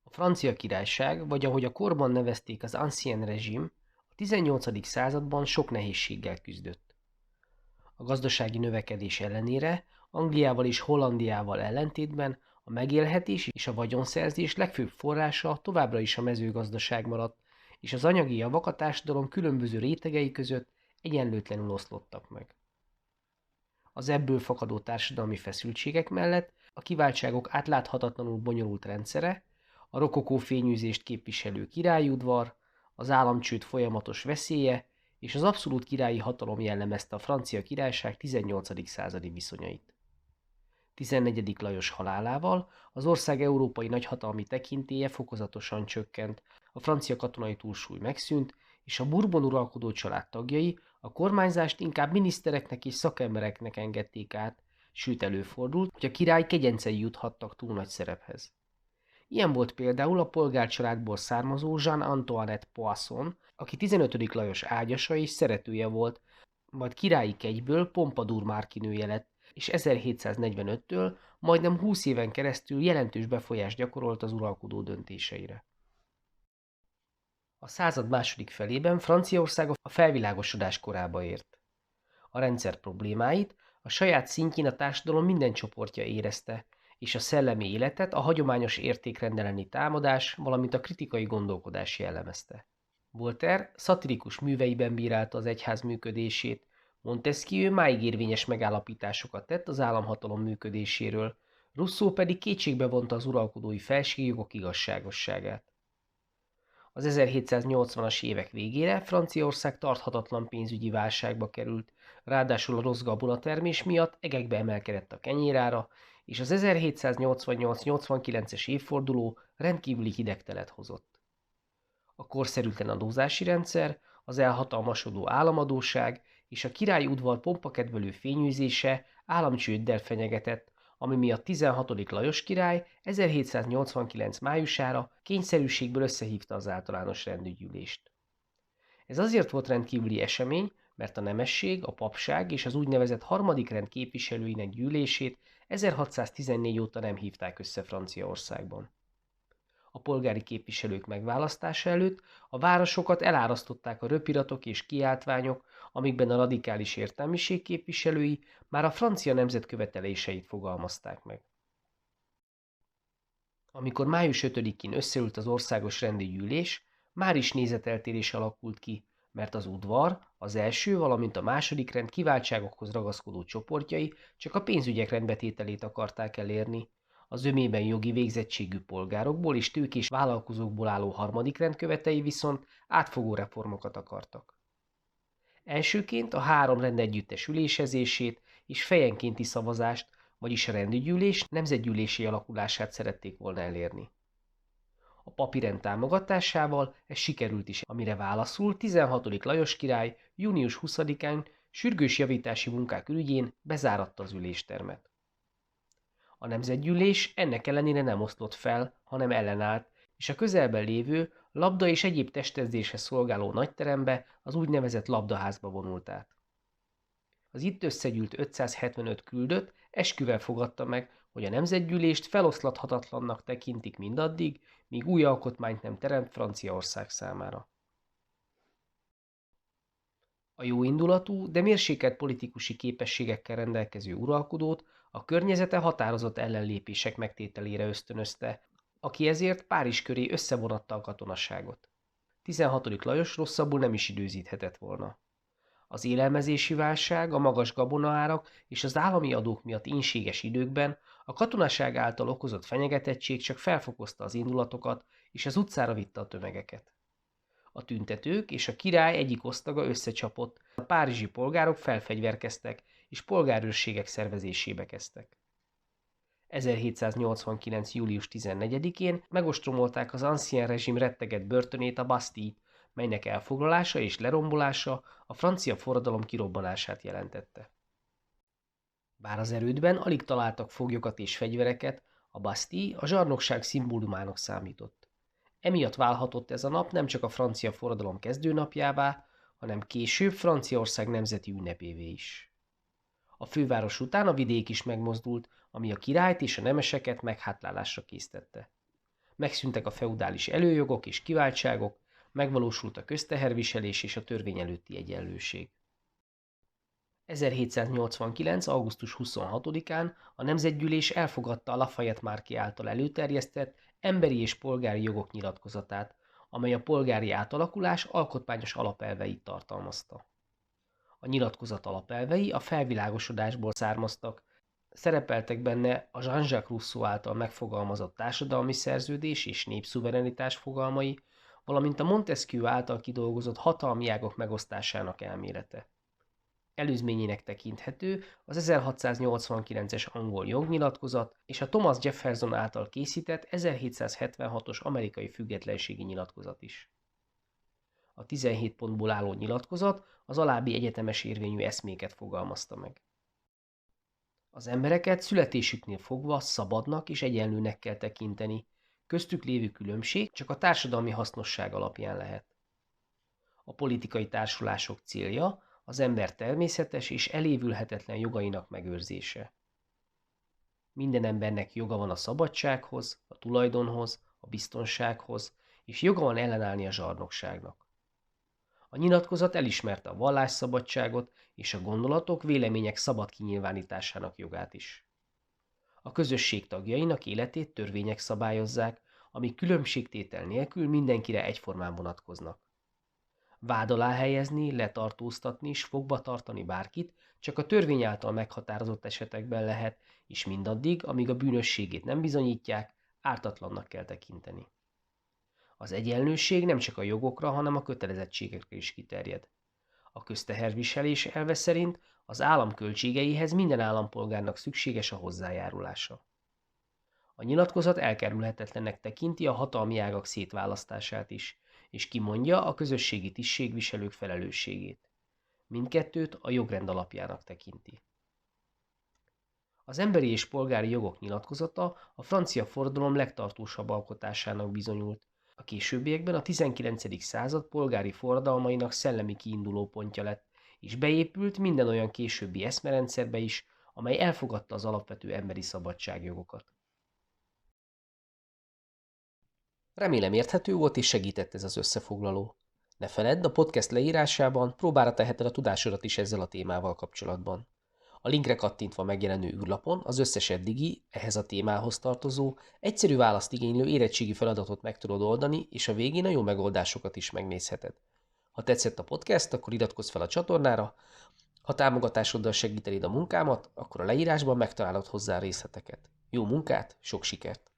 A francia királyság, vagy ahogy a korban nevezték az Ancien Régime, a 18. században sok nehézséggel küzdött. A gazdasági növekedés ellenére Angliával és Hollandiával ellentétben a megélhetés és a vagyonszerzés legfőbb forrása továbbra is a mezőgazdaság maradt, és az anyagi javak a társadalom különböző rétegei között egyenlőtlenül oszlottak meg. Az ebből fakadó társadalmi feszültségek mellett a kiváltságok átláthatatlanul bonyolult rendszere, a rokokó fényűzést képviselő királyudvar, az államcsőd folyamatos veszélye és az abszolút királyi hatalom jellemezte a francia királyság 18. századi viszonyait. 14. Lajos halálával az ország európai nagyhatalmi tekintélye fokozatosan csökkent, a francia katonai túlsúly megszűnt, és a Bourbon uralkodó család tagjai a kormányzást inkább minisztereknek és szakembereknek engedték át, sőt előfordult, hogy a király kegyencei juthattak túl nagy szerephez. Ilyen volt például a polgárcsaládból származó Jean-Antoinette Poisson, aki 15. Lajos ágyasa és szeretője volt, majd királyi kegyből Pompadour márkinője lett, és 1745-től majdnem 20 éven keresztül jelentős befolyást gyakorolt az uralkodó döntéseire. A század második felében Franciaország a felvilágosodás korába ért. A rendszer problémáit a saját szintjén a társadalom minden csoportja érezte, és a szellemi életet a hagyományos értékrend támadás, valamint a kritikai gondolkodás jellemezte. Voltaire szatirikus műveiben bírálta az egyház működését, Montesquieu máig érvényes megállapításokat tett az államhatalom működéséről, Rousseau pedig kétségbe vonta az uralkodói felségjogok igazságosságát. Az 1780-as évek végére Franciaország tarthatatlan pénzügyi válságba került, ráadásul a rossz gabonatermés miatt egekbe emelkedett a kenyérára, és az 1788-89-es évforduló rendkívüli hidegtelet hozott. A korszerűtlen adózási rendszer, az elhatalmasodó államadósság és a királyi udvar pompakedvelő fényűzése államcsőddel fenyegetett, ami miatt 16. Lajos király 1789 májusára kényszerűségből összehívta az általános rendügyülést. Ez azért volt rendkívüli esemény, mert a nemesség, a papság és az úgynevezett harmadik rend képviselőinek gyűlését 1614 óta nem hívták össze Franciaországban. A polgári képviselők megválasztása előtt a városokat elárasztották a röpiratok és kiáltványok, amikben a radikális értelmiség képviselői már a francia nemzet követeléseit fogalmazták meg. Amikor május 5-én összeült az országos rendi gyűlés, már is nézeteltérés alakult ki, mert az udvar, az első, valamint a második rend kiváltságokhoz ragaszkodó csoportjai csak a pénzügyek rendbetételét akarták elérni, az ömében jogi végzettségű polgárokból és tőkés vállalkozókból álló harmadik rend követei viszont átfogó reformokat akartak. Elsőként a három rend együttes ülésezését és fejenkénti szavazást, vagyis a rendügyűlés nemzetgyűlési alakulását szerették volna elérni. A papi rend támogatásával ez sikerült is, amire válaszul 16. Lajos király június 20-án sürgős javítási munkák ürügyén bezáratta az üléstermet. A nemzetgyűlés ennek ellenére nem oszlott fel, hanem ellenállt, és a közelben lévő labda és egyéb testedzéshez szolgáló nagyterembe, az úgynevezett labdaházba vonult át. Az itt összegyűlt 575 küldött esküvel fogadta meg, hogy a nemzetgyűlést feloszlathatatlannak tekintik mindaddig, míg új alkotmányt nem teremt Franciaország számára. A jóindulatú, de mérsékelt politikusi képességekkel rendelkező uralkodót a környezete határozott ellenlépések megtételére ösztönözte, aki ezért Párizs köré összevonatta a katonasságot. 16. Lajos rosszabbul nem is időzíthetett volna. Az élelmezési válság, a magas gabonaárak és az állami adók miatt ínséges időkben a katonaság által okozott fenyegetettség csak felfokozta az indulatokat és az utcára vitte a tömegeket. A tüntetők és a király egyik osztaga összecsapott, a párizsi polgárok felfegyverkeztek és polgárőrségek szervezésébe kezdtek. 1789. július 14-én megostromolták az Ancien Régime retteget börtönét, a Bastille, melynek elfoglalása és lerombolása a francia forradalom kirobbanását jelentette. Bár az erődben alig találtak foglyokat és fegyvereket, a Bastille a zsarnokság szimbólumának számított. Emiatt válhatott ez a nap nem csak a francia forradalom kezdőnapjává, hanem később Franciaország nemzeti ünnepévé is. A főváros után a vidék is megmozdult, ami a királyt és a nemeseket meghátlálásra késztette. megszűntek a feudális előjogok és kiváltságok, megvalósult a közteherviselés és a törvény előtti egyenlőség. 1789. augusztus 26-án a Nemzetgyűlés elfogadta a Lafayette-Márki által előterjesztett emberi és polgári jogok nyilatkozatát, amely a polgári átalakulás alkotmányos alapelveit tartalmazta. A nyilatkozat alapelvei a felvilágosodásból származtak, szerepeltek benne a Jean-Jacques Rousseau által megfogalmazott társadalmi szerződés és népszuverenitás fogalmai, valamint a Montesquieu által kidolgozott hatalmi ágok megosztásának elmélete. Előzményének tekinthető az 1689-es angol jognyilatkozat és a Thomas Jefferson által készített 1776-os amerikai függetlenségi nyilatkozat is. A 17 pontból álló nyilatkozat az alábbi egyetemes érvényű eszméket fogalmazta meg. Az embereket születésüknél fogva szabadnak és egyenlőnek kell tekinteni, köztük lévő különbség csak a társadalmi hasznosság alapján lehet. A politikai társulások célja az ember természetes és elévülhetetlen jogainak megőrzése. Minden embernek joga van a szabadsághoz, a tulajdonhoz, a biztonsághoz, és joga van ellenállni a zsarnokságnak. A nyilatkozat elismerte a vallásszabadságot és a gondolatok, vélemények szabad kinyilvánításának jogát is. A közösség tagjainak életét törvények szabályozzák, amik különbségtétel nélkül mindenkire egyformán vonatkoznak. Vád alá helyezni, letartóztatni és fogva tartani bárkit csak a törvény által meghatározott esetekben lehet, és mindaddig, amíg a bűnösségét nem bizonyítják, ártatlannak kell tekinteni. Az egyenlőség nem csak a jogokra, hanem a kötelezettségekre is kiterjed. A közteherviselés elve szerint az állam költségeihez minden állampolgárnak szükséges a hozzájárulása. A nyilatkozat elkerülhetetlennek tekinti a hatalmi ágak szétválasztását is, és kimondja a közösségi tisztségviselők felelősségét. Mindkettőt a jogrend alapjának tekinti. Az emberi és polgári jogok nyilatkozata a francia forradalom legtartósabb alkotásának bizonyult. A későbbiekben a 19. század polgári forradalmainak szellemi kiindulópontja lett, és beépült minden olyan későbbi eszmerendszerbe is, amely elfogadta az alapvető emberi szabadságjogokat. Remélem érthető volt és segített ez az összefoglaló. Ne feledd, a podcast leírásában próbára teheted a tudásodat is ezzel a témával kapcsolatban. A linkre kattintva megjelenő űrlapon az összes eddigi, ehhez a témához tartozó, egyszerű választ igénylő érettségi feladatot meg tudod oldani, és a végén a jó megoldásokat is megnézheted. Ha tetszett a podcast, akkor iratkozz fel a csatornára, ha támogatásoddal segítenéd a munkámat, akkor a leírásban megtalálod hozzá részleteket. Jó munkát, sok sikert!